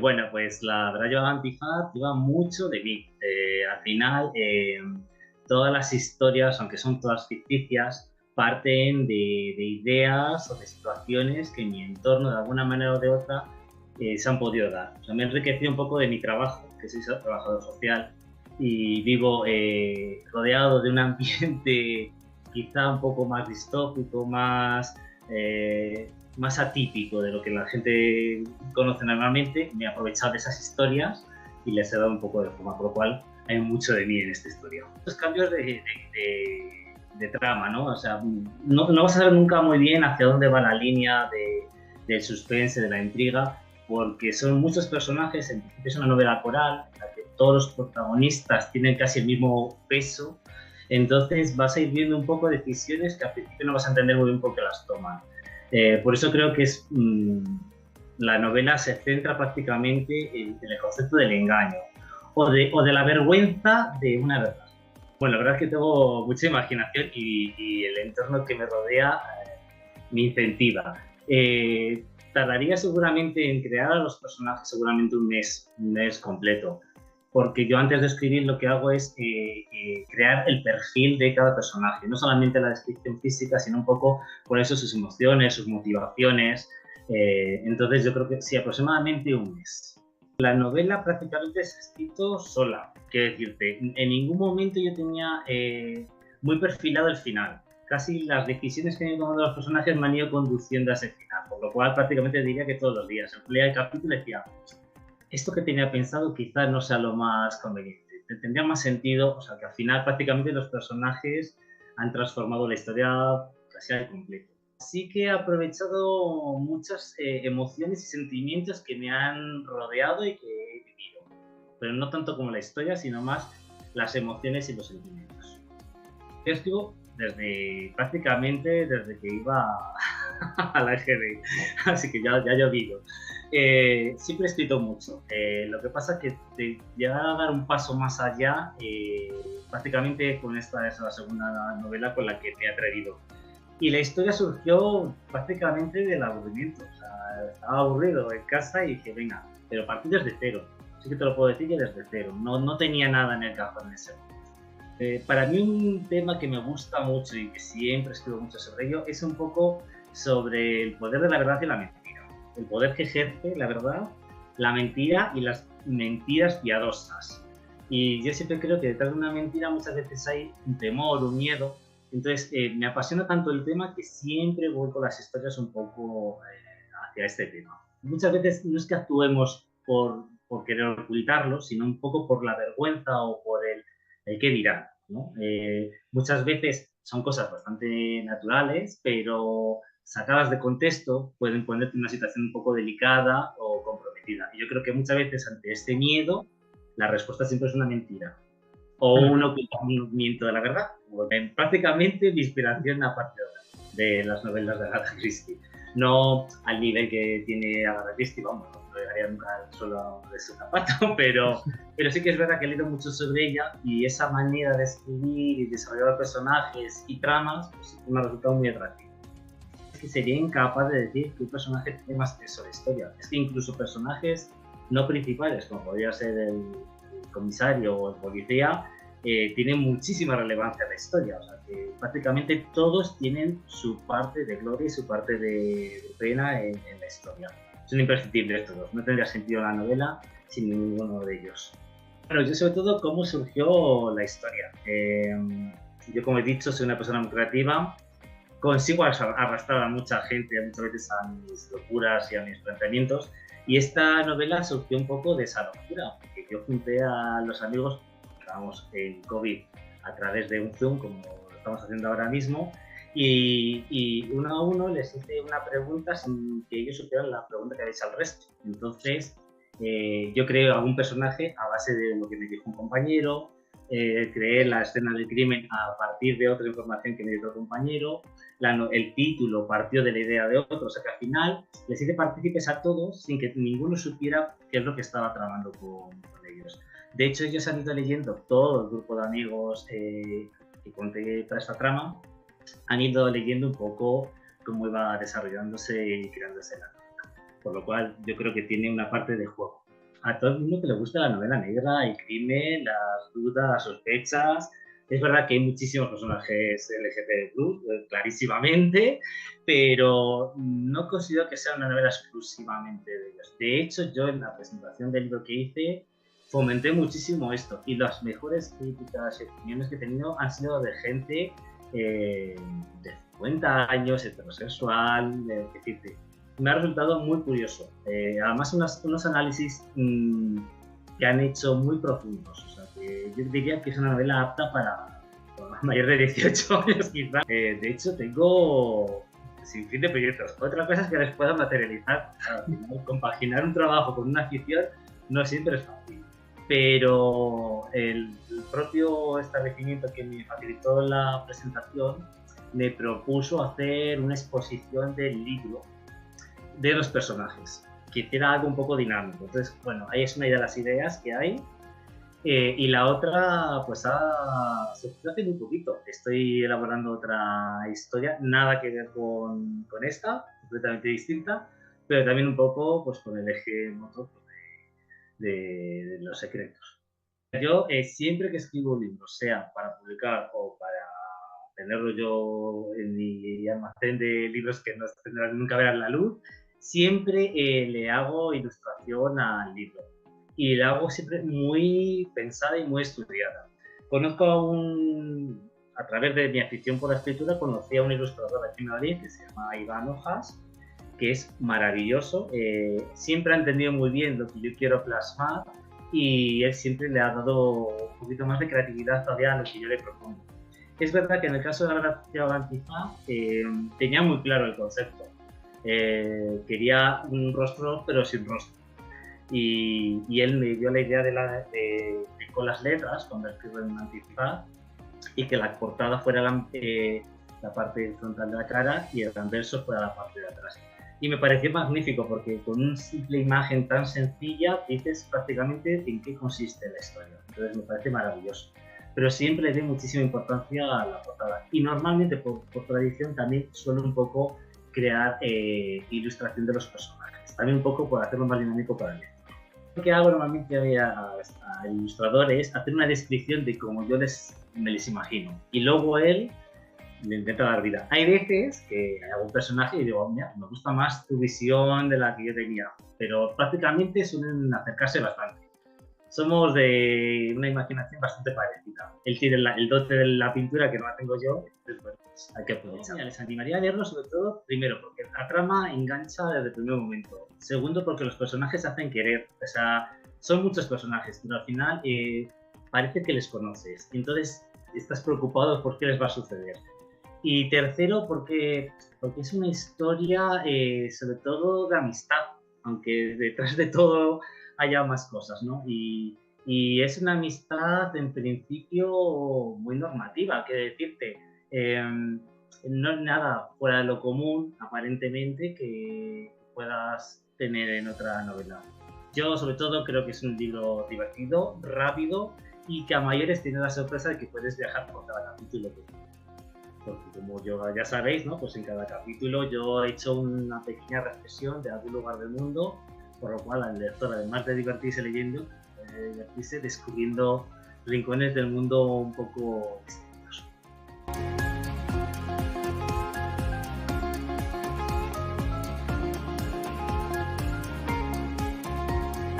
Bueno, pues la verdad yo Antifaz lleva mucho de mí. Al final, todas las historias, aunque son todas ficticias, parten de ideas o de situaciones que en mi entorno, de alguna manera o de otra, se han podido dar. O sea, me he enriquecido un poco de mi trabajo, que soy trabajador social, y vivo rodeado de un ambiente quizá un poco más distópico, más atípico de lo que la gente conoce normalmente. Me he aprovechado de esas historias y les he dado un poco de forma, por lo cual hay mucho de mí en esta historia. Los cambios de trama, ¿no? O sea, no vas a saber nunca muy bien hacia dónde va la línea del suspense, de la intriga, porque son muchos personajes. En principio es una novela coral, en la que todos los protagonistas tienen casi el mismo peso. Entonces vas a ir viendo un poco decisiones que al principio no vas a entender muy bien por qué las toman. Por eso creo que la novela se centra prácticamente en el concepto del engaño o de la vergüenza de una verdad. Bueno, la verdad es que tengo mucha imaginación y el entorno que me rodea me incentiva. Tardaría seguramente en crear a los personajes seguramente un mes completo, porque yo antes de escribir lo que hago es crear el perfil de cada personaje, no solamente la descripción física, sino un poco por eso sus emociones, sus motivaciones. Entonces yo creo que sí, aproximadamente un mes. La novela prácticamente se ha escrito sola, quiero decirte, en ningún momento yo tenía muy perfilado el final. Casi las decisiones que han ido tomando los personajes me han ido conduciendo a ese final, por lo cual prácticamente diría que todos los días. Leía el capítulo y decía, esto que tenía pensado quizás no sea lo más conveniente. Tendría más sentido, o sea, que al final prácticamente los personajes han transformado la historia casi al completo. Sí que he aprovechado muchas emociones y sentimientos que me han rodeado y que he vivido, pero no tanto como la historia, sino más las emociones y los sentimientos. Yo escribo prácticamente desde que iba a la EGB, así que ya ha llovido. Siempre he escrito mucho. Lo que pasa es que de llegar a dar un paso más allá, prácticamente con esta es la segunda novela con la que me he atrevido. Y la historia surgió prácticamente del aburrimiento. O sea, estaba aburrido en casa y dije, venga, pero partí desde cero. Así que te lo puedo decir que desde cero. No tenía nada en el cajón en ese momento. Para mí un tema que me gusta mucho y que siempre escribo mucho sobre ello es un poco sobre el poder de la verdad y la mentira. El poder que ejerce la verdad, la mentira y las mentiras piadosas. Y yo siempre creo que detrás de una mentira muchas veces hay un temor, un miedo. Entonces me apasiona tanto el tema que siempre voy con las historias un poco hacia este tema. Muchas veces no es que actuemos por querer ocultarlo, sino un poco por la vergüenza o por el qué dirán, ¿no? Muchas veces son cosas bastante naturales, pero sacadas de contexto pueden ponerte en una situación un poco delicada o comprometida. Y yo creo que muchas veces ante este miedo, la respuesta siempre es una mentira o un ocultamiento de la verdad. Prácticamente mi inspiración aparte de las novelas de Agatha Christie. No al nivel que tiene Agatha Christie, vamos, no llegaría nunca al suelo de su zapato, pero sí que es verdad que he leído mucho sobre ella y esa manera de escribir y desarrollar personajes y tramas pues, me ha resultado muy atractivo. Es que sería incapaz de decir que un personaje tiene más peso en la historia. Es que incluso personajes no principales, como podría ser el comisario o el policía, tienen muchísima relevancia en la historia. O sea, que prácticamente todos tienen su parte de gloria y su parte de pena en la historia. Son imprescindibles todos. No tendría sentido la novela sin ninguno de ellos. Bueno, yo sobre todo cómo surgió la historia. Yo, como he dicho, soy una persona muy creativa. Consigo arrastrar a mucha gente, muchas veces a mis locuras y a mis planteamientos. Y esta novela surgió un poco de esa locura, porque yo junté a los amigos, estábamos en COVID a través de un Zoom, como lo estamos haciendo ahora mismo, y uno a uno les hice una pregunta sin que ellos supieran la pregunta que habéis hecho al resto. Entonces, yo creé algún personaje a base de lo que me dijo un compañero, creé la escena del crimen a partir de otra información que me dio otro compañero, el título partió de la idea de otro, o sea que al final les hice partícipes a todos sin que ninguno supiera qué es lo que estaba tramando con ellos. De hecho, ellos han ido leyendo, todo el grupo de amigos que conté para esta trama, han ido leyendo un poco cómo iba desarrollándose y creándose la trama. por lo cual yo creo que tiene una parte de juego. A todo el mundo que le gusta la novela negra, el crimen, las dudas, las sospechas. Es verdad que hay muchísimos personajes LGBT+, clarísimamente, pero no considero que sea una novela exclusivamente de ellos. De hecho, yo en la presentación del libro que hice fomenté muchísimo esto, y las mejores críticas y opiniones que he tenido han sido de gente de 50 años, heterosexual, decirte. Me ha resultado muy curioso. Además, unos análisis que han hecho muy profundos. O sea, que yo diría que es una novela apta para mayor de 18 años, quizás. De hecho, tengo sin fin de proyectos. Otra cosa es que les pueda materializar. Al final, compaginar un trabajo con una afición no siempre es fácil. Pero el propio establecimiento que me facilitó la presentación me propuso hacer una exposición del libro de los personajes, que hiciera algo un poco dinámico. Entonces, bueno, ahí es una de las ideas que hay. Y la otra, pues se hace muy poquito. Estoy elaborando otra historia, nada que ver con esta, completamente distinta, pero también un poco pues con el eje motor de los secretos. Yo siempre que escribo un libro, sea para publicar o para tenerlo yo en mi almacén de libros que no tendrán, nunca verán la luz, siempre le hago ilustración al libro. Y la hago siempre muy pensada y muy estudiada. Conozco a través de mi afición por la escritura, conocí a un ilustrador aquí en Madrid que se llama Iván Hojas, que es maravilloso. Siempre ha entendido muy bien lo que yo quiero plasmar y él siempre le ha dado un poquito más de creatividad todavía a lo que yo le propongo. Es verdad que en el caso de la Antifa tenía muy claro el concepto. Quería un rostro pero sin rostro. Y él me dio la idea de con las letras, convertirlo en un antifaz y que la portada fuera la parte frontal de la cara y el anverso fuera la parte de atrás. Y me pareció magnífico porque con una simple imagen tan sencilla dices prácticamente en qué consiste la historia. Entonces me parece maravilloso. Pero siempre le doy muchísima importancia a la portada. Y normalmente, por tradición, también suelo un poco crear ilustración de los personajes. También un poco por hacerlo más dinámico para el lector. Lo que hago normalmente a ilustradores es hacer una descripción de cómo yo me les imagino. Y luego él le intenta dar vida. Hay veces que hago un personaje y digo, mira, me gusta más tu visión de la que yo tenía. Pero prácticamente suelen acercarse bastante. Somos de una imaginación bastante parecida. Él tiene el dote de la pintura que no la tengo yo, entonces bueno, pues hay que aprovechar. Les animaría a leerlo sobre todo, primero, porque la trama engancha desde el primer momento. Segundo, porque los personajes se hacen querer. O sea, son muchos personajes, pero al final parece que les conoces. Entonces estás preocupado por qué les va a suceder. Y tercero, porque es una historia sobre todo de amistad, aunque detrás de todo haya más cosas, ¿no? Y es una amistad en principio muy normativa, que decirte, no es nada fuera de lo común, aparentemente, que puedas tener en otra novela. Yo sobre todo creo que es un libro divertido, rápido y que a mayores tiene la sorpresa de que puedes viajar por cada capítulo. Porque como ya sabéis, ¿no? Pues en cada capítulo yo he hecho una pequeña reflexión de algún lugar del mundo, por lo cual al lector, además de divertirse leyendo, puede divertirse descubriendo rincones del mundo un poco